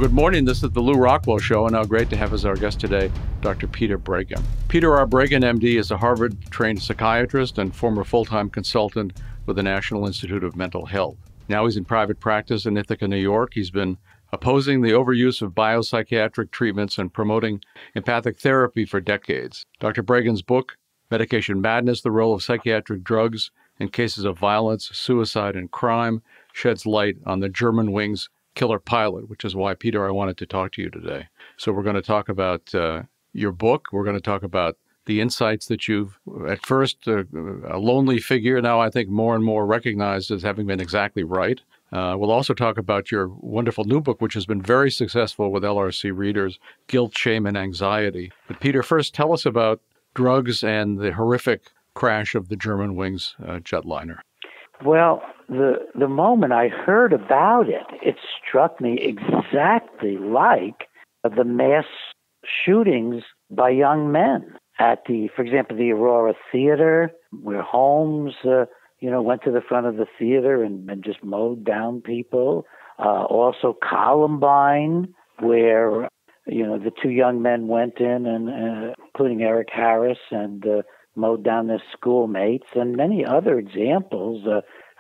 Well, good morning. This is the Lew Rockwell Show, and now great to have as our guest today, Dr. Peter Breggin. Peter R. Breggin, MD, is a Harvard-trained psychiatrist and former full-time consultant with the National Institute of Mental Health. Now he's in private practice in Ithaca, New York. He's been opposing the overuse of biopsychiatric treatments and promoting empathic therapy for decades. Dr. Breggin's book, Medication Madness, The Role of Psychiatric Drugs in Cases of Violence, Suicide, and Crime, sheds light on the Germanwings killer pilot, which is why, Peter, I wanted to talk to you today. So we're going to talk about your book. We're going to talk about the insights that you've, at first, a lonely figure, now I think more and more recognized as having been exactly right. We'll also talk about your wonderful new book, which has been very successful with LRC readers, Guilt, Shame, and Anxiety. But Peter, first tell us about drugs and the horrific crash of the Germanwings jetliner. Well, the moment I heard about it, it struck me exactly like the mass shootings by young men at for example, the Aurora Theater, where Holmes, went to the front of the theater and just mowed down people. Also Columbine, where, the two young men went in, and including Eric Harris, and mowed down their schoolmates, and many other examples.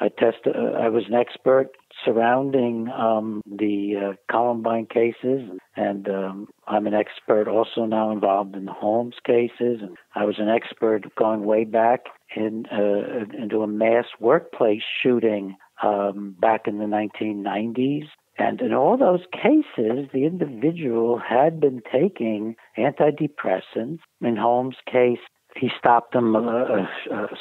I was an expert surrounding the Columbine cases, and I'm an expert also now involved in the Holmes cases. And I was an expert going way back into a mass workplace shooting back in the 1990s. And in all those cases, the individual had been taking antidepressants. In Holmes' case, he stopped them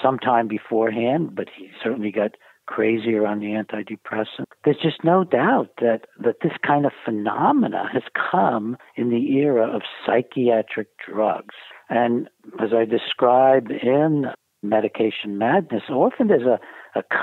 sometime beforehand, but he certainly got crazier on the antidepressant. There's just no doubt that this kind of phenomena has come in the era of psychiatric drugs. And as I describe in Medication Madness, often there's a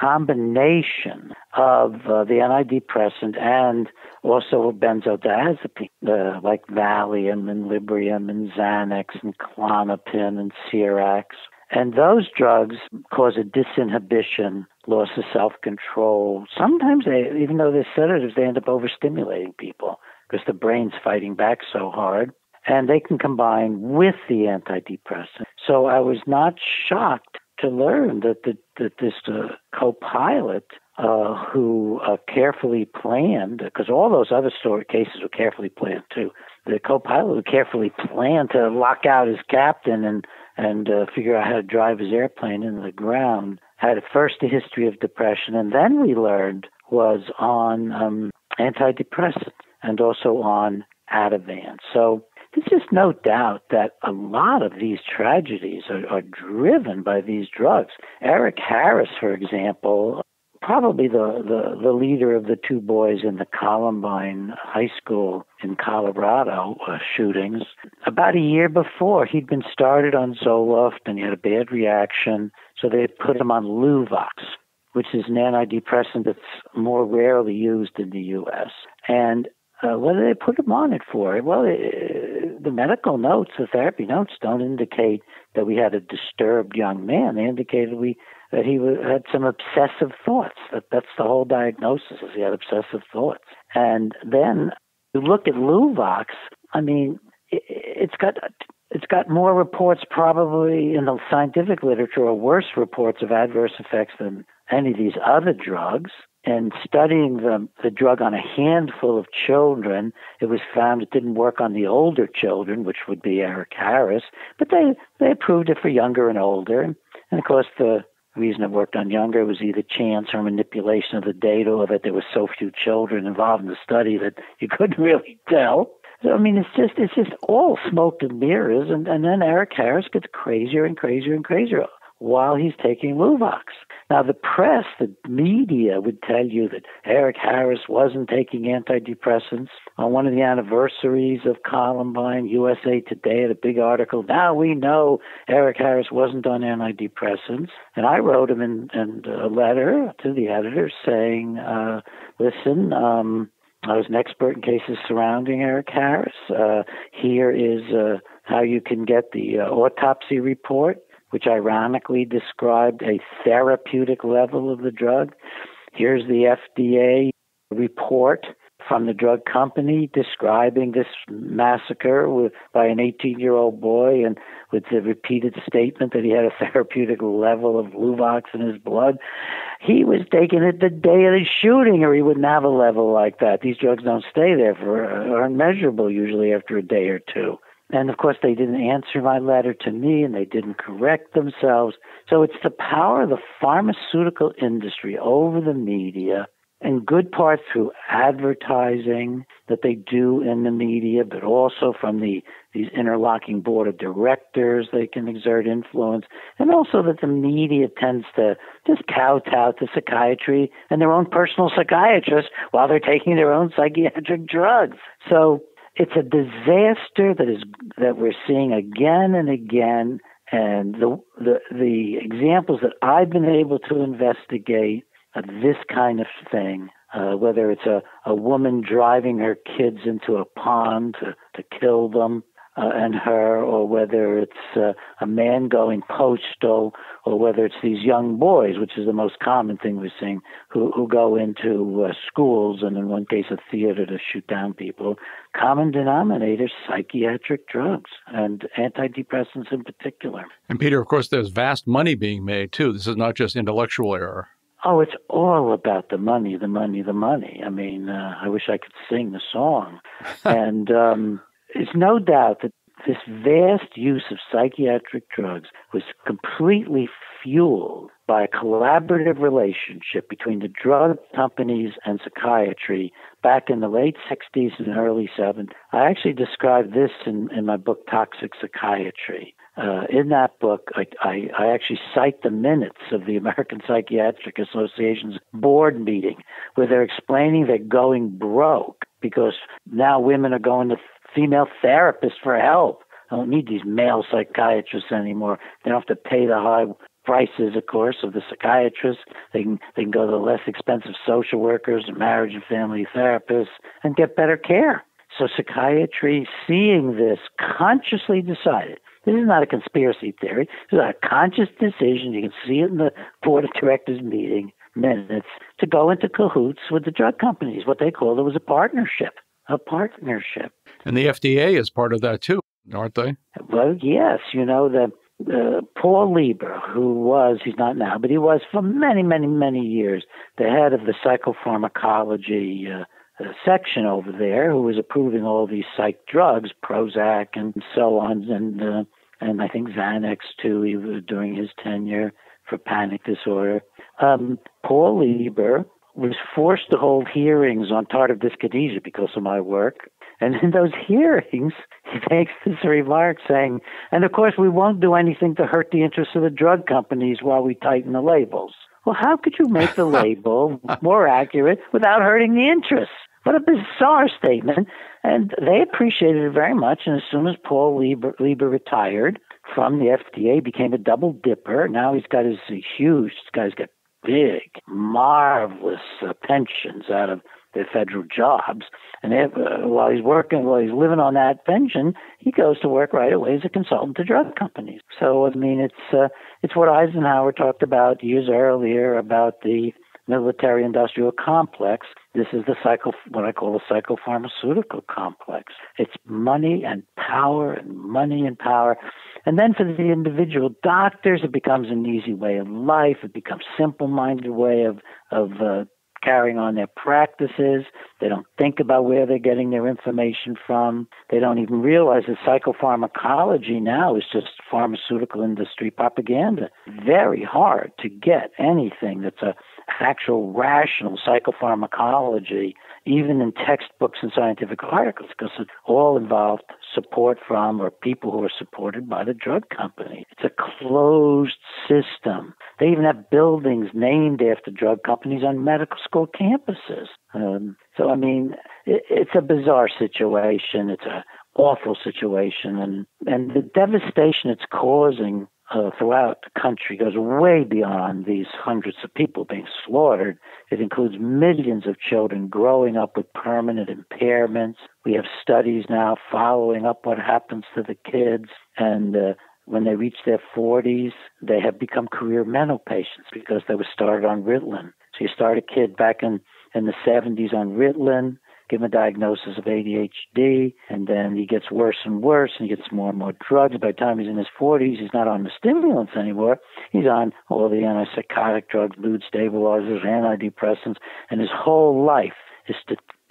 combination of the antidepressant and also benzodiazepine, like Valium and Librium and Xanax and Klonopin and Serax. And those drugs cause a disinhibition, loss of self-control. Sometimes, even though they're sedatives, they end up overstimulating people because the brain's fighting back so hard. And they can combine with the antidepressant. So I was not shocked to learn that this co-pilot who carefully planned, because all those other cases were carefully planned too. The co-pilot who carefully planned to lock out his captain and figure out how to drive his airplane into the ground had first a history of depression, and then we learned was on antidepressants and also on Ativan. So there's just no doubt that a lot of these tragedies are driven by these drugs. Eric Harris, for example, probably the leader of the two boys in the Columbine High School in Colorado shootings. About a year before, he'd been started on Zoloft and he had a bad reaction, so they put him on Luvox, which is an antidepressant that's more rarely used in the U.S. And what did they put him on it for? Well, the medical notes, the therapy notes, don't indicate that we had a disturbed young man. They indicated that he had some obsessive thoughts. That's the whole diagnosis, is he had obsessive thoughts. And then you look at Luvox, I mean, it's got more reports probably in the scientific literature, or worse reports of adverse effects than any of these other drugs. And studying the drug on a handful of children, it was found it didn't work on the older children, which would be Eric Harris, but they approved it for younger and older. And of course, the reason it worked on younger was either chance or manipulation of the data, or that there were so few children involved in the study that you couldn't really tell. So, I mean, it's just all smoke and mirrors, and then Eric Harris gets crazier and crazier and crazier while he's taking Luvox. Now, the press, the media would tell you that Eric Harris wasn't taking antidepressants. On one of the anniversaries of Columbine, USA Today had a big article, now we know Eric Harris wasn't on antidepressants. And I wrote him in a letter to the editor saying, listen, I was an expert in cases surrounding Eric Harris. Here is how you can get the autopsy report, which ironically described a therapeutic level of the drug. Here's the FDA report from the drug company describing this massacre by an 18-year-old boy, and with the repeated statement that he had a therapeutic level of Luvox in his blood. He was taking it the day of the shooting, or he wouldn't have a level like that. These drugs don't stay there are unmeasurable usually after a day or two. And, of course, they didn't answer my letter to me, and they didn't correct themselves. So it's the power of the pharmaceutical industry over the media, in good part through advertising that they do in the media, but also from these interlocking board of directors they can exert influence, and also that the media tends to just kowtow to psychiatry and their own personal psychiatrists while they're taking their own psychiatric drugs. So it's a disaster that we're seeing again and again, and the examples that I've been able to investigate of this kind of thing, whether it's a woman driving her kids into a pond to kill them and her, or whether it's a man going postal, or whether it's these young boys, which is the most common thing we're seeing, who go into schools and in one case a theater to shoot down people. Common denominator, psychiatric drugs and antidepressants in particular. And Peter, of course, there's vast money being made too. This is not just intellectual error. Oh, it's all about the money, the money, the money. I mean, I wish I could sing the song. And it's no doubt that this vast use of psychiatric drugs was completely fueled by a collaborative relationship between the drug companies and psychiatry back in the late 60s and early 70s. I actually described this in my book, Toxic Psychiatry. In that book, I actually cite the minutes of the American Psychiatric Association's board meeting, where they're explaining they're going broke because now women are going to female therapists for help. I don't need these male psychiatrists anymore. They don't have to pay the high prices, of course, of the psychiatrists. They can go to the less expensive social workers and marriage and family therapists and get better care. So psychiatry, seeing this, consciously decided. This is not a conspiracy theory. This is a conscious decision. You can see it in the board of directors meeting minutes, to go into cahoots with the drug companies. What they called it was a partnership. A partnership. And the FDA is part of that too, aren't they? Well, yes. You know, Paul Lieber, he's not now, but he was for many, many, many years the head of the psychopharmacology section over there, who was approving all these psych drugs, Prozac and so on, and I think Xanax too, during his tenure for panic disorder. Paul Lieber was forced to hold hearings on tardive dyskinesia because of my work. And in those hearings, he makes this remark saying, and of course we won't do anything to hurt the interests of the drug companies while we tighten the labels. Well, how could you make the label more accurate without hurting the interests? What a bizarre statement. And they appreciated it very much. And as soon as Paul Lieber retired from the FDA, became a double dipper. Now he's got this guy's got big, marvelous pensions out of their federal jobs. And while he's living on that pension, he goes to work right away as a consultant to drug companies. So, I mean, it's what Eisenhower talked about years earlier about the military-industrial complex. This is what I call the psychopharmaceutical complex. It's money and power and money and power. And then for the individual doctors, it becomes an easy way of life. It becomes a simple-minded way of carrying on their practices. They don't think about where they're getting their information from. They don't even realize that psychopharmacology now is just pharmaceutical industry propaganda. Very hard to get anything that's a actual rational psychopharmacology, even in textbooks and scientific articles, because it all involved support from or people who are supported by the drug company. It's a closed system. They even have buildings named after drug companies on medical school campuses. So, I mean, it's a bizarre situation. It's an awful situation. And the devastation it's causing throughout the country goes way beyond these hundreds of people being slaughtered. It includes millions of children growing up with permanent impairments. We have studies now following up what happens to the kids, and when they reach their 40s, they have become career mental patients because they were started on Ritalin. So you start a kid back in the 70s on Ritalin, give him a diagnosis of ADHD, and then he gets worse and worse, and he gets more and more drugs. By the time he's in his 40s, he's not on the stimulants anymore. He's on all the antipsychotic drugs, mood stabilizers, antidepressants, and his whole life is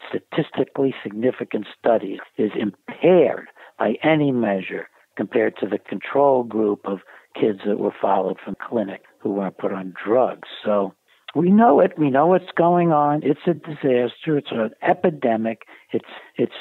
statistically significant studies is impaired by any measure compared to the control group of kids that were followed from clinic who weren't put on drugs. So we know it. We know what's going on. It's a disaster. It's an epidemic. It's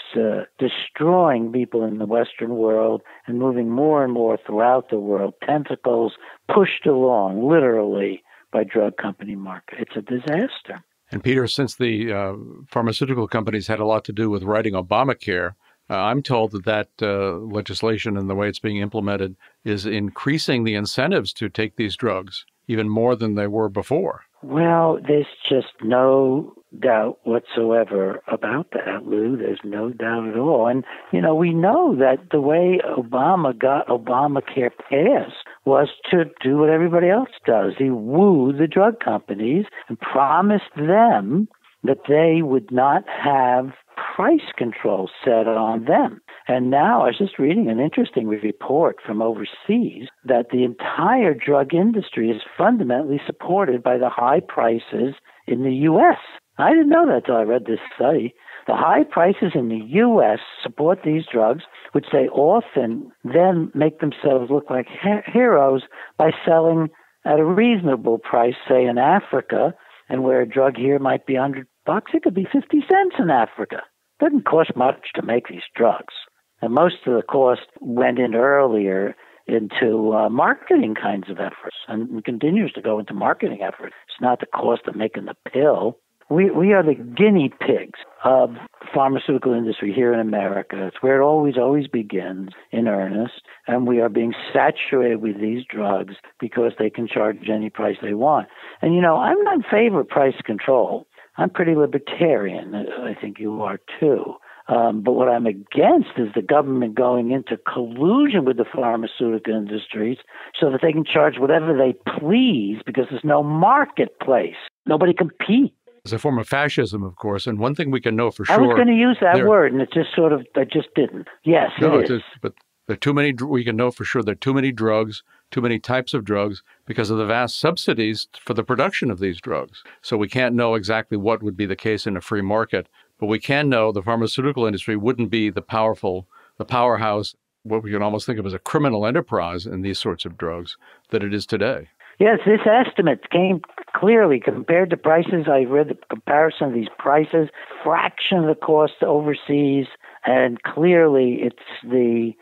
destroying people in the Western world and moving more and more throughout the world. Tentacles pushed along, literally, by drug company market. It's a disaster. And Peter, since the pharmaceutical companies had a lot to do with writing Obamacare, I'm told that legislation and the way it's being implemented is increasing the incentives to take these drugs even more than they were before. Well, there's just no doubt whatsoever about that, Lou. There's no doubt at all. And, we know that the way Obama got Obamacare passed was to do what everybody else does. He wooed the drug companies and promised them that they would not have price control set on them. And now I was just reading an interesting report from overseas that the entire drug industry is fundamentally supported by the high prices in the U.S. I didn't know that until I read this study. The high prices in the U.S. support these drugs, which they often then make themselves look like heroes by selling at a reasonable price, say in Africa, and where a drug here might be $100, it could be 50 cents in Africa. It doesn't cost much to make these drugs. And most of the cost went in earlier into marketing kinds of efforts and continues to go into marketing efforts. It's not the cost of making the pill. We are the guinea pigs of the pharmaceutical industry here in America. It's where it always begins in earnest. And we are being saturated with these drugs because they can charge any price they want. And, I'm not in favor of price control. I'm pretty libertarian. I think you are too. But what I'm against is the government going into collusion with the pharmaceutical industries so that they can charge whatever they please because there's no marketplace. Nobody competes. It's a form of fascism, of course. And one thing we can know for sure. I was going to use that word, and I just didn't. Yes, no, it is. But there are too many. We can know for sure there are too many drugs, too many types of drugs because of the vast subsidies for the production of these drugs. So we can't know exactly what would be the case in a free market, but we can know the pharmaceutical industry wouldn't be the powerhouse, what we can almost think of as a criminal enterprise in these sorts of drugs that it is today. Yes, this estimate came clearly compared to prices. I read the comparison of these prices, fraction of the cost overseas, and clearly it's the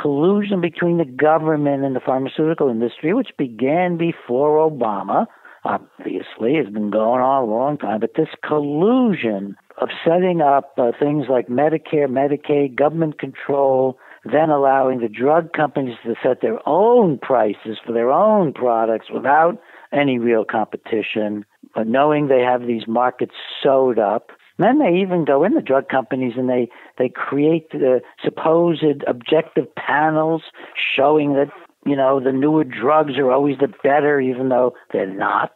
collusion between the government and the pharmaceutical industry, which began before Obama, obviously, has been going on a long time. But this collusion of setting up things like Medicare, Medicaid, government control, then allowing the drug companies to set their own prices for their own products without any real competition, but knowing they have these markets sewed up. Then they even go in the drug companies and they create the supposed objective panels showing that, the newer drugs are always the better, even though they're not.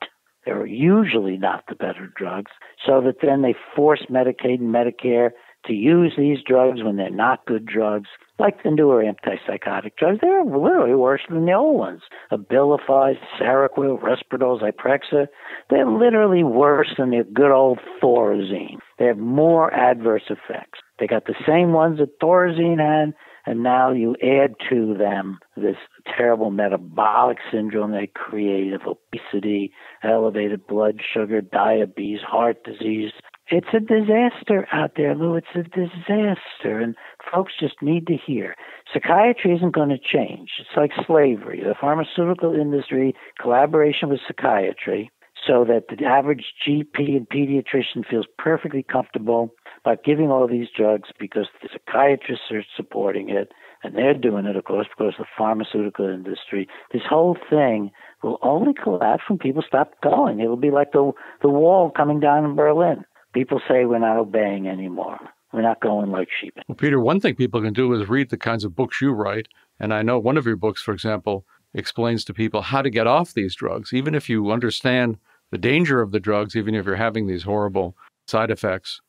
They're usually not the better drugs. So that then they force Medicaid and Medicare to use these drugs when they're not good drugs, like the newer antipsychotic drugs. They're literally worse than the old ones. Abilify, Seroquel, Risperdal, Zyprexa. They're literally worse than the good old Thorazine. They have more adverse effects. They got the same ones that Thorazine had, and now you add to them this terrible metabolic syndrome they create of obesity, elevated blood sugar, diabetes, heart disease. It's a disaster out there, Lou. It's a disaster, and folks just need to hear. Psychiatry isn't going to change. It's like slavery. The pharmaceutical industry, collaboration with psychiatry, so that the average GP and pediatrician feels perfectly comfortable about giving all these drugs because the psychiatrists are supporting it, and they're doing it, of course, because the pharmaceutical industry. This whole thing will only collapse when people stop going. It will be like the wall coming down in Berlin. People say we're not obeying anymore. We're not going like sheep. Well, Peter, one thing people can do is read the kinds of books you write. And I know one of your books, for example, explains to people how to get off these drugs. Even if you understand the danger of the drugs, even if you're having these horrible side effects,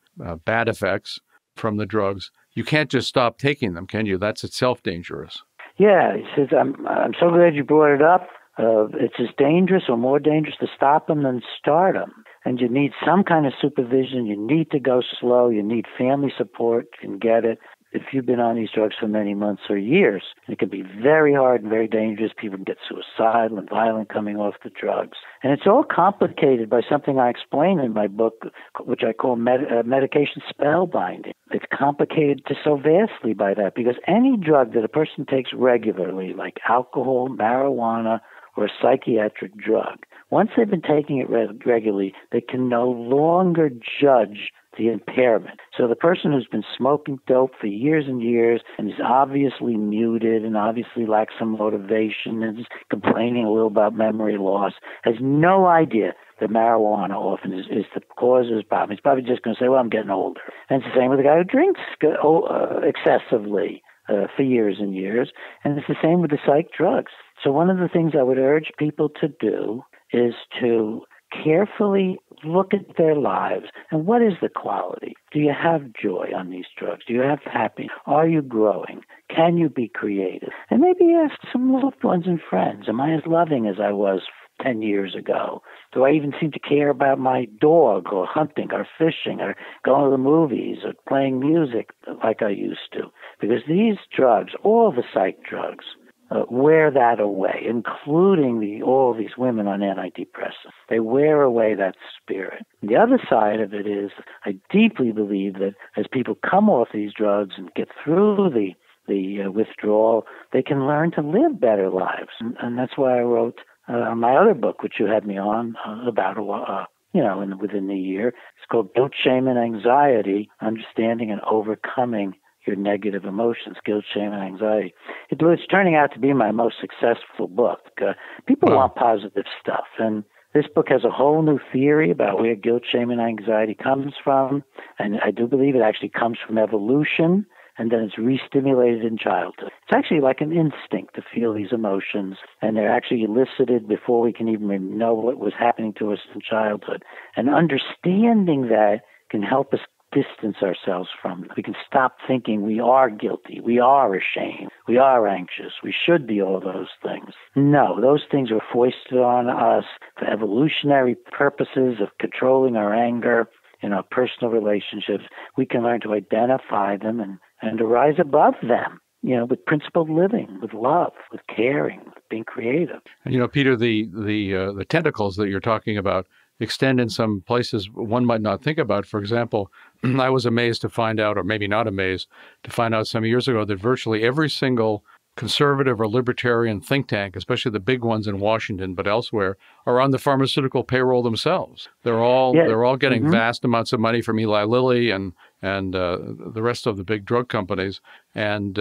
bad effects from the drugs, you can't just stop taking them, can you? That's itself dangerous. Yeah, he says, I'm so glad you brought it up. It's as dangerous or more dangerous to stop them than start them. And you need some kind of supervision. You need to go slow. You need family support. You can get it if you've been on these drugs for many months or years. It can be very hard and very dangerous. People can get suicidal and violent coming off the drugs. And it's all complicated by something I explain in my book, which I call medication spellbinding. It's complicated so vastly by that, because any drug that a person takes regularly, like alcohol, marijuana, or a psychiatric drug, once they've been taking it regularly, they can no longer judge the impairment. So the person who's been smoking dope for years and years and is obviously muted and obviously lacks some motivation and is complaining a little about memory loss has no idea that marijuana often is the cause of his problem. He's probably just going to say, well, I'm getting older. And it's the same with the guy who drinks excessively for years and years. And it's the same with the psych drugs. So one of the things I would urge people to do is to carefully look at their lives and what is the quality? Do you have joy on these drugs? Do you have happiness? Are you growing? Can you be creative? And maybe ask some loved ones and friends, am I as loving as I was 10 years ago? Do I even seem to care about my dog or hunting or fishing or going to the movies or playing music like I used to? Because these drugs, all the psych drugs, wear that away, including all these women on antidepressants. They wear away that spirit. And the other side of it is, I deeply believe that as people come off these drugs and get through the withdrawal, they can learn to live better lives. And that's why I wrote my other book, which you had me on about within the year. It's called Guilt, Shame, and Anxiety: Understanding and Overcoming Your Negative Emotions. Guilt, Shame, and Anxiety. It's turning out to be my most successful book. People want positive stuff, and this book has a whole new theory about where guilt, shame, and anxiety comes from, and I do believe it actually comes from evolution, and then it's re-stimulated in childhood. It's actually like an instinct to feel these emotions, and they're actually elicited before we can even know what was happening to us in childhood. And understanding that can help us distance ourselves from them. We can stop thinking we are guilty, we are ashamed, we are anxious, we should be all those things. No, those things are foisted on us for evolutionary purposes of controlling our anger in our personal relationships. We can learn to identify them and to rise above them, with principled living, with love, with caring, with being creative. And Peter, the tentacles that you're talking about extend in some places one might not think about. For example, I was amazed to find out, or maybe not amazed, to find out some years ago that virtually every single conservative or libertarian think tank, especially the big ones in Washington, but elsewhere, are on the pharmaceutical payroll themselves. They're all getting vast amounts of money from Eli Lilly and the rest of the big drug companies, and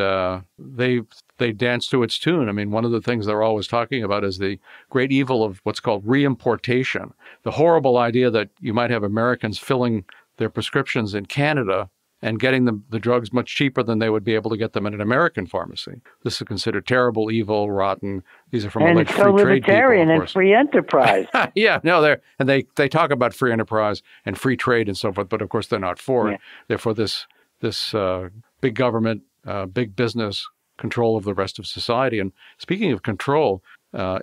they dance to its tune. I mean, one of the things they're always talking about is the great evil of what's called reimportation, the horrible idea that you might have Americans filling their prescriptions in Canada and getting the drugs much cheaper than they would be able to get them in an American pharmacy. This is considered terrible, evil, rotten. These are from alleged free trade people, of course. And it's so libertarian and free enterprise. Yeah, no, they talk about free enterprise and free trade and so forth, but of course they're not for it. They're for this big government, big business control of the rest of society. And speaking of control,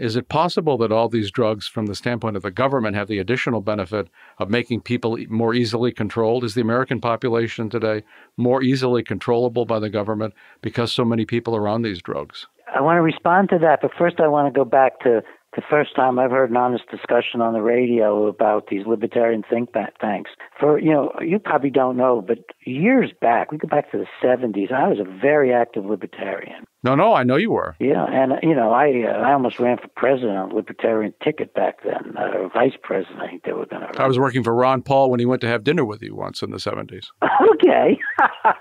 is it possible that all these drugs, from the standpoint of the government, have the additional benefit of making people more easily controlled? Is the American population today more easily controllable by the government because so many people are on these drugs? I want to respond to that, but first I want to go back to the first time I've heard an honest discussion on the radio about these libertarian think tanks. You probably don't know, but years back, we go back to the 70s, I was a very active libertarian. No, I know you were. Yeah, and, I almost ran for president on a libertarian ticket back then, or vice president, I think they were going to. I was working for Ron Paul when he went to have dinner with you once in the 70s. Okay.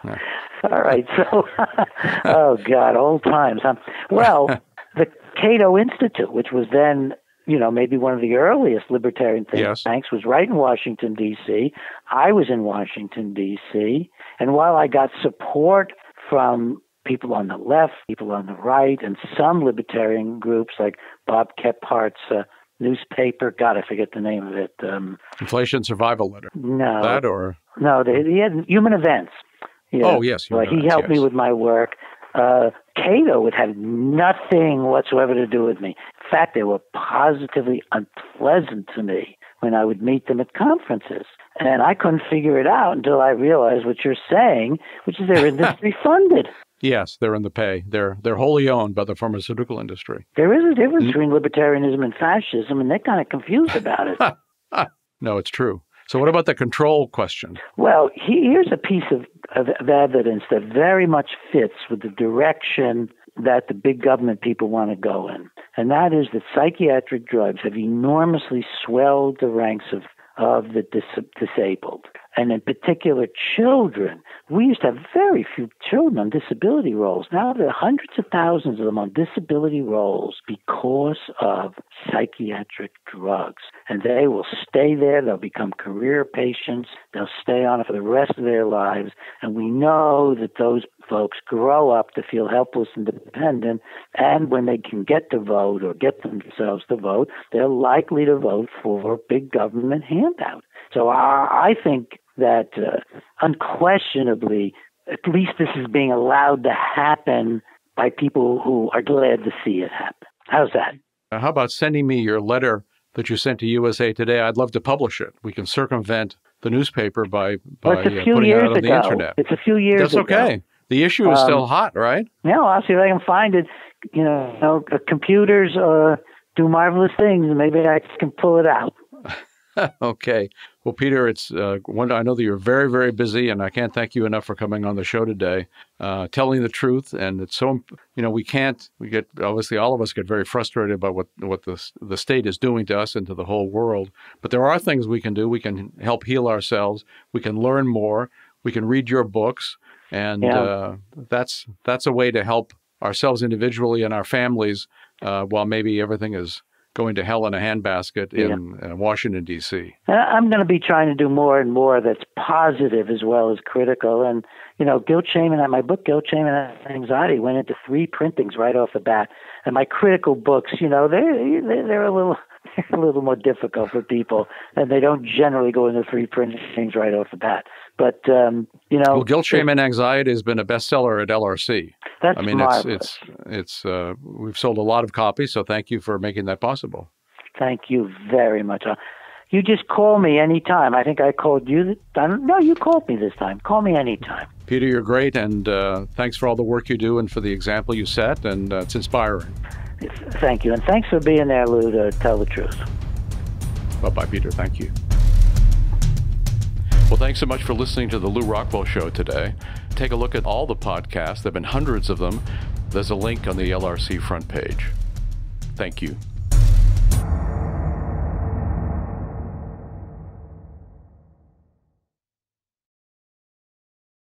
Yeah. All right, so, oh, God, old times, huh? Well, the Cato Institute, which was then, maybe one of the earliest libertarian think tanks, was right in Washington, D.C. I was in Washington, D.C., and while I got support from people on the left, people on the right, and some libertarian groups like Bob Kephardt's newspaper. God, I forget the name of it. Inflation Survival Letter. No. That or? No, he had Human Events. Yeah. Oh, yes. He helped me with my work. Cato would have nothing whatsoever to do with me. In fact, they were positively unpleasant to me when I would meet them at conferences. And I couldn't figure it out until I realized what you're saying, which is they're industry funded. Yes, they're in the pay. They're wholly owned by the pharmaceutical industry. There is a difference between libertarianism and fascism, and they're kind of confused about it. No, it's true. So what about the control question? Well, here's a piece of evidence that very much fits with the direction that the big government people want to go in. And that is that psychiatric drugs have enormously swelled the ranks of the disabled. And in particular, children. We used to have very few children on disability rolls. Now there are hundreds of thousands of them on disability rolls because of psychiatric drugs. And they will stay there. They'll become career patients. They'll stay on it for the rest of their lives. And we know that those folks grow up to feel helpless and dependent. And when they can get to vote or get themselves to vote, they're likely to vote for a big government handout. So I think that unquestionably, at least this is being allowed to happen by people who are glad to see it happen. How's that? How about sending me your letter that you sent to USA Today? I'd love to publish it. We can circumvent the newspaper by putting it out on the internet. It's a few years ago. That's okay. The issue is still hot, right? No, I'll see if I can find it. Computers do marvelous things, and maybe I can pull it out. Okay. Well, Peter, it's I know that you're very, very busy, and I can't thank you enough for coming on the show today, telling the truth. And it's so, obviously all of us get very frustrated about what the state is doing to us and to the whole world. But there are things we can do. We can help heal ourselves. We can learn more. We can read your books. And that's a way to help ourselves individually and our families while maybe everything is going to hell in a handbasket in Washington, D.C. I'm going to be trying to do more and more that's positive as well as critical. And, guilt, shame, and my book, Guilt, Shame, and Anxiety, went into 3 printings right off the bat. And my critical books, they're a little more difficult for people, and they don't generally go into 3 printings right off the bat. But, Well, Guilt, Shame, and Anxiety has been a bestseller at LRC. That's marvelous. It's we've sold a lot of copies, so thank you for making that possible. Thank you very much. You just call me anytime. I think I called you. No, you called me this time. Call me anytime. Peter, you're great, and thanks for all the work you do and for the example you set, and it's inspiring. Thank you, and thanks for being there, Lew, to tell the truth. Bye-bye, Peter. Thank you. Well, thanks so much for listening to the Lew Rockwell Show today. Take a look at all the podcasts. There have been hundreds of them. There's a link on the LRC front page. Thank you.